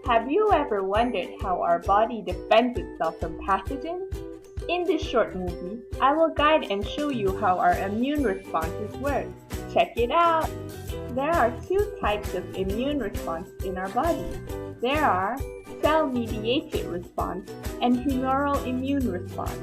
Have you ever wondered how our body defends itself from pathogens? In this short movie, I will guide and show you how our immune responses work. Check it out! There are two types of immune response in our body. There are cell-mediated response and humoral immune response.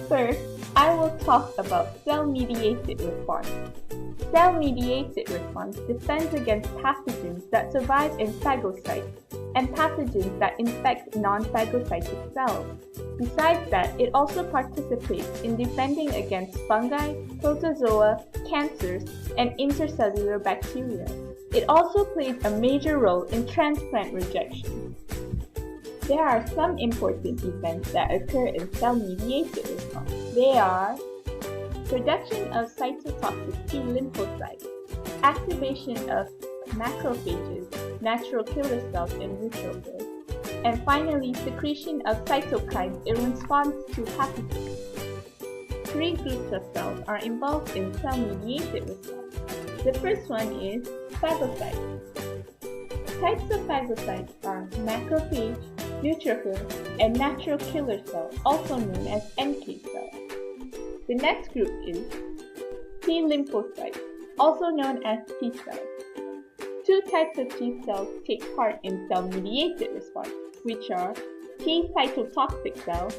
First, I will talk about cell-mediated response. Cell-mediated response defends against pathogens that survive in phagocytes and pathogens that infect non-phagocytic cells. Besides that, it also participates in defending against fungi, protozoa, cancers, and intercellular bacteria. It also plays a major role in transplant rejection. There are some important events that occur in cell-mediated response. They are production of cytotoxic T lymphocytes, activation of macrophages, natural killer cells and neutrophils, and finally secretion of cytokines in response to pathogens. Three groups of cells are involved in cell-mediated response. The first one is phagocytes. Types of phagocytes are macrophage, neutrophil, and natural killer cell, also known as NK cell. The next group is T lymphocytes, also known as T cells. Two types of T cells take part in cell-mediated response, which are T cytotoxic cells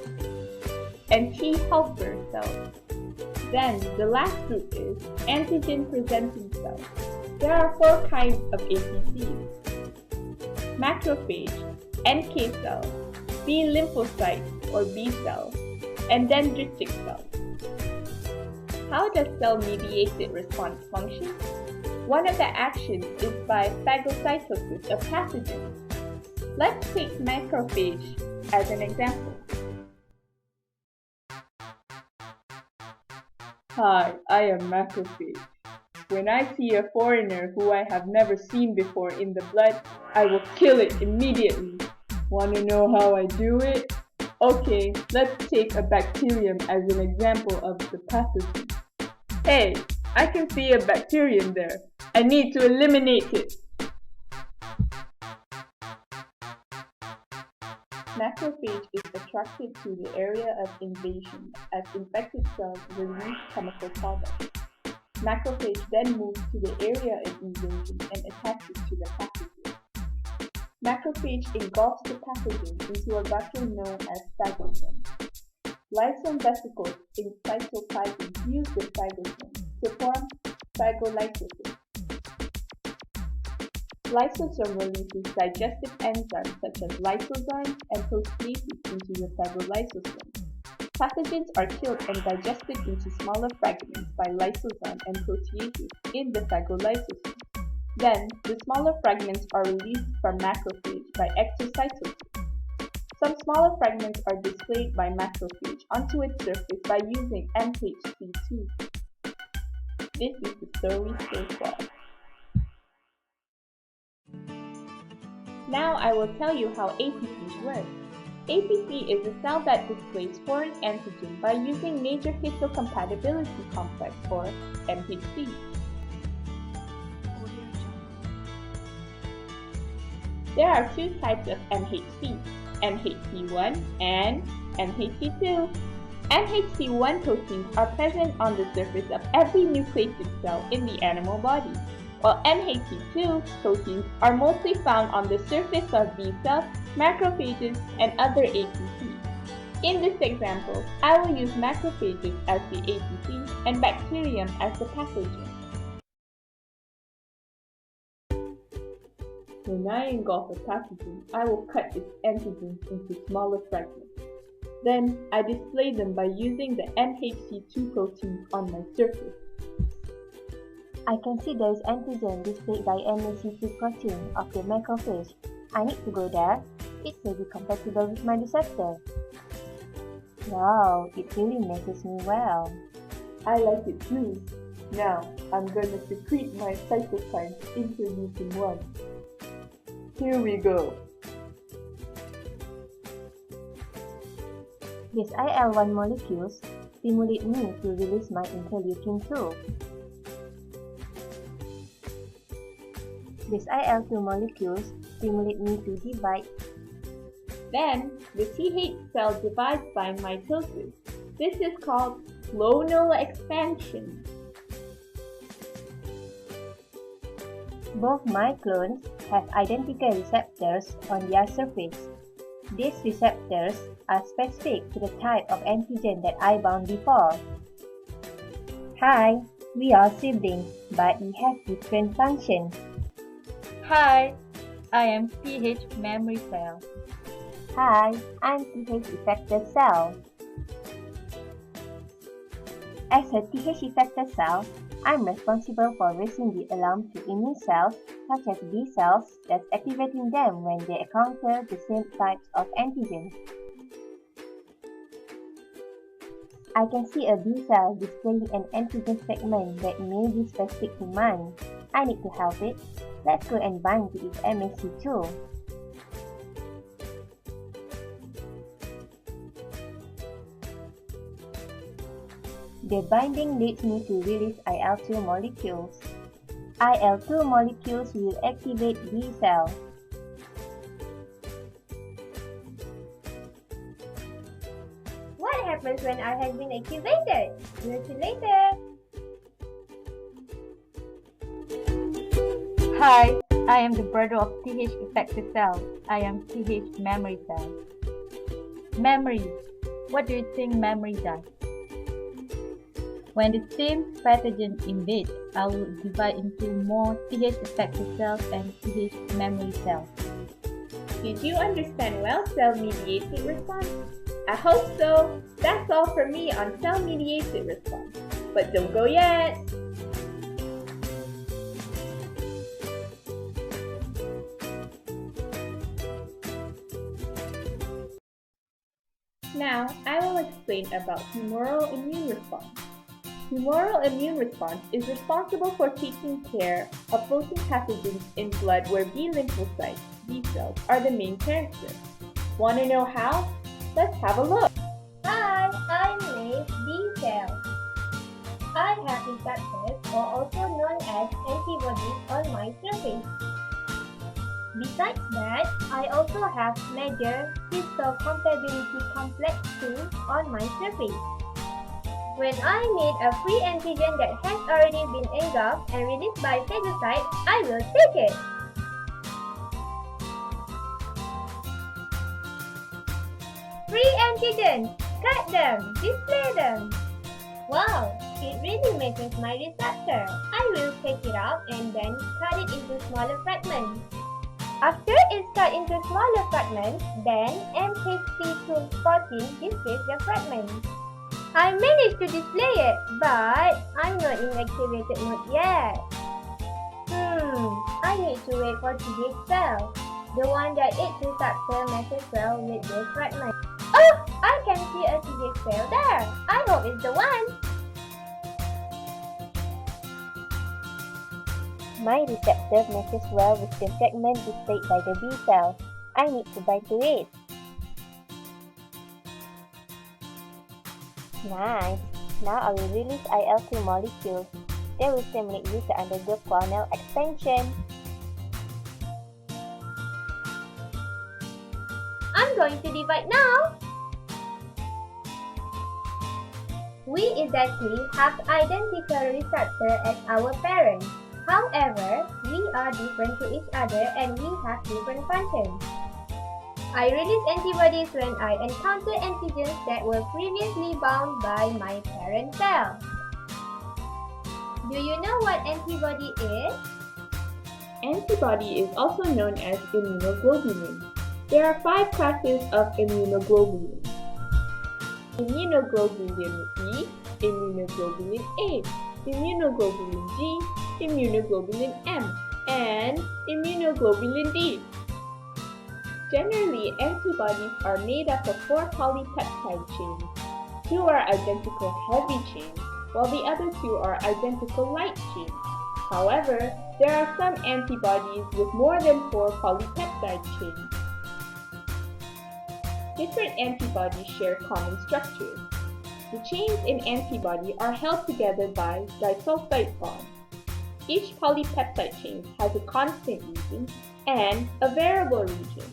and T helper cells. Then the last group is antigen-presenting cells. There are four kinds of APCs: macrophage, NK cells, B lymphocytes or B cells, and dendritic cells. How does cell-mediated response function? One of the actions is by phagocytosis of pathogens. Let's take macrophage as an example. Hi, I am macrophage. When I see a foreigner who I have never seen before in the blood, I will kill it immediately. Want to know how I do it? Okay, let's take a bacterium as an example of the pathogen. Hey, I can see a bacterium there. I need to eliminate it. Macrophage is attracted to the area of invasion as infected cells release chemical products. Macrophage then moves to the area of invasion and attaches to the pathogen. Macrophage engulfs the pathogen into a vacuum known as phagosome. Lysosome vesicles in cytoplasm use the phagosome to form phagolytosis. Lysosome releases digestive enzymes such as lysozymes and proteases into the phagolysosome. Pathogens are killed and digested into smaller fragments by lysozyme and proteases in the phagolysosome. Then, the smaller fragments are released from macrophage by exocytosis. Some smaller fragments are displayed by macrophage onto its surface by using MHC2. This is the story so far. Now I will tell you how APCs work. APC is a cell that displays foreign antigen by using major histocompatibility complex or MHC. There are two types of MHC, MHC1 and MHC2. MHC1 proteins are present on the surface of every nucleated cell in the animal body, while MHC2 proteins are mostly found on the surface of B cells, macrophages, and other APCs. In this example, I will use macrophages as the APC and bacterium as the pathogen. When I engulf a pathogen, I will cut its antigens into smaller fragments. Then, I display them by using the MHC2 proteins on my surface. I can see there is antigen displayed by MHC2 protein of the macrophage. I need to go there. It may be compatible with my receptor. Wow, it really matches me well. I like it too. Now, I'm gonna secrete my cytokines introducing one. Here we go. These IL-1 molecules stimulate me to release my interleukin-2. These IL-2 molecules stimulate me to divide. Then, the TH cell divides by mitosis. This is called clonal expansion. Both my clones have identical receptors on their surface. These receptors are specific to the type of antigen that I bound before. Hi, we are siblings, but we have different functions. Hi, I am TH memory cell. Hi, I'm TH effector cell. As a TH effector cell, I'm responsible for raising the alarm to immune cells, such as B cells, thus activating them when they encounter the same types of antigens. I can see a B cell displaying an antigen segment that may be specific to mine. I need to help it. Let's go and bind to its MHC too. The binding leads me to release IL-2 molecules. IL-2 molecules will activate B cells. What happens when I have been activated? We'll see later. Hi, I am the brother of TH effector cell. I am TH memory cell. Memory. What do you think memory does? When the same pathogen invades, I will divide into more TH effector cells and TH memory cells. Did you understand well cell-mediated response? I hope so. That's all for me on cell-mediated response. But don't go yet! Now, I will explain about humoral immune response. Humoral immune response is responsible for taking care of floating pathogens in blood where B lymphocytes, B cells, are the main character. Want to know how? Let's have a look. Hi, I'm a B cell. I have receptors, or also known as antibodies, on my surface. Besides that, I also have major histocompatibility complex 2 on my surface. When I meet a free antigen that has already been engulfed and released by phagocytes, I will take it. Free antigens! Cut them! Display them! Wow! It really matches my receptor. I will take it out and then cut it into smaller fragments. After it's cut into smaller fragments, then MHC2 displays the fragments. I managed to display it, but I'm not in activated mode yet. I need to wait for TH cell, the one that eats receptor matches well with this fragment. Oh, I can see a TH cell there. I hope it's the one. My receptor matches well with the fragment displayed by the B cell. I need to bind to it. Nice. Now I will release IL-2 molecules. They will stimulate you to undergo clonal expansion. I'm going to divide now. We exactly have identical receptor as our parents. However, we are different to each other and we have different functions. I release antibodies when I encounter antigens that were previously bound by my parent cell. Do you know what antibody is? Antibody is also known as immunoglobulin. There are 5 classes of immunoglobulin. Immunoglobulin E, immunoglobulin A, immunoglobulin G, immunoglobulin M, and immunoglobulin D. Generally, antibodies are made up of 4 polypeptide chains. 2 are identical heavy chains, while the other 2 are identical light chains. However, there are some antibodies with more than 4 polypeptide chains. Different antibodies share common structures. The chains in antibody are held together by disulfide bonds. Each polypeptide chain has a constant region and a variable region.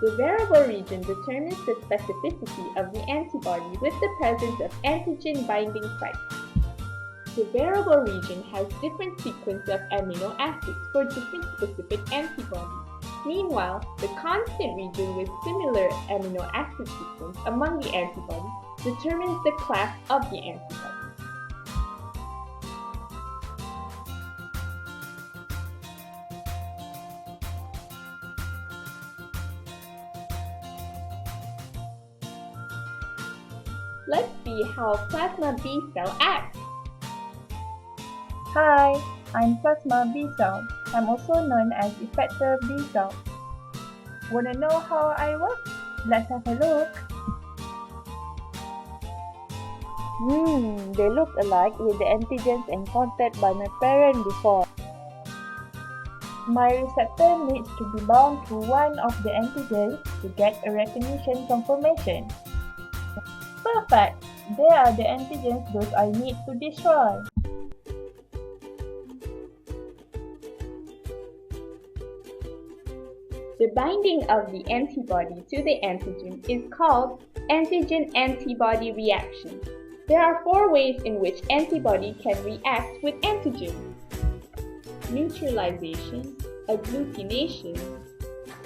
The variable region determines the specificity of the antibody with the presence of antigen binding sites. The variable region has different sequence of amino acids for different specific antibodies. Meanwhile, the constant region with similar amino acid sequence among the antibodies determines the class of the antibody. Let's see how plasma B cell acts. Hi, I'm plasma B cell. I'm also known as effector B cell. Wanna know how I work? Let's have a look. They look alike with the antigens encountered by my parent before. My receptor needs to be bound to one of the antigens to get a recognition confirmation. Perfect! There are the antigens those I need to destroy. The binding of the antibody to the antigen is called antigen-antibody reaction. There are 4 ways in which antibody can react with antigen: neutralization, agglutination,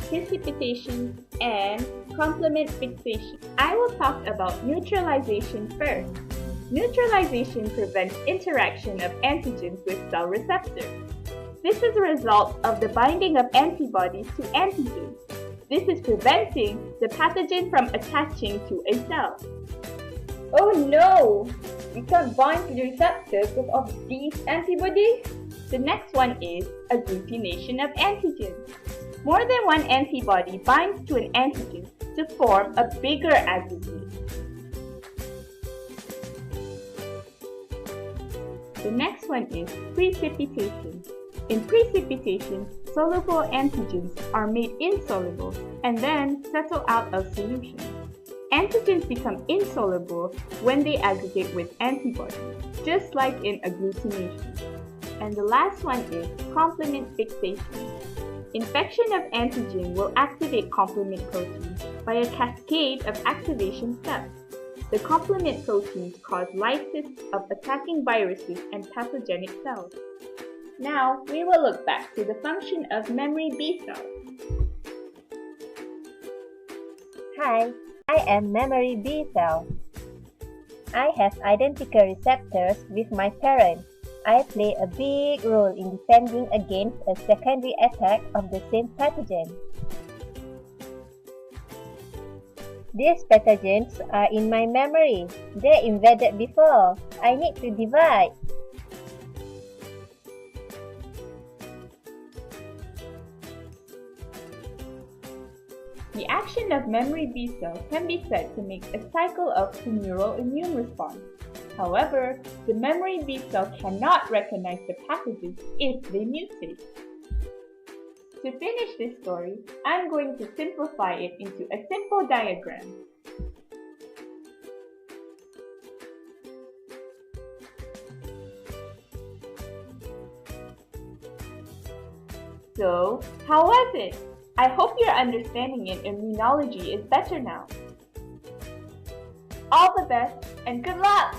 precipitation, and complement fixation. I will talk about neutralization first. Neutralization prevents interaction of antigens with cell receptors. This is a result of the binding of antibodies to antigens. This is preventing the pathogen from attaching to a cell. Oh no! We can't bind to the receptors of these antibodies? The next one is agglutination of antigens. More than one antibody binds to an antigen to form a bigger aggregate. The next one is precipitation. In precipitation, soluble antigens are made insoluble and then settle out of solution. Antigens become insoluble when they aggregate with antibodies, just like in agglutination. And the last one is complement fixation. Infection of antigen will activate complement proteins by a cascade of activation steps. The complement proteins cause lysis of attacking viruses and pathogenic cells. Now, we will look back to the function of memory B cells. Hi, I am memory B cell. I have identical receptors with my parent. I play a big role in defending against a secondary attack of the same pathogen. These pathogens are in my memory. They invaded before. I need to divide. The action of memory B cells can be said to make a cycle of humoral immune response. However, the memory B cell cannot recognize the pathogens if they mutate. To finish this story, I'm going to simplify it into a simple diagram. So, how was it? I hope your understanding in immunology is better now. All the best and good luck!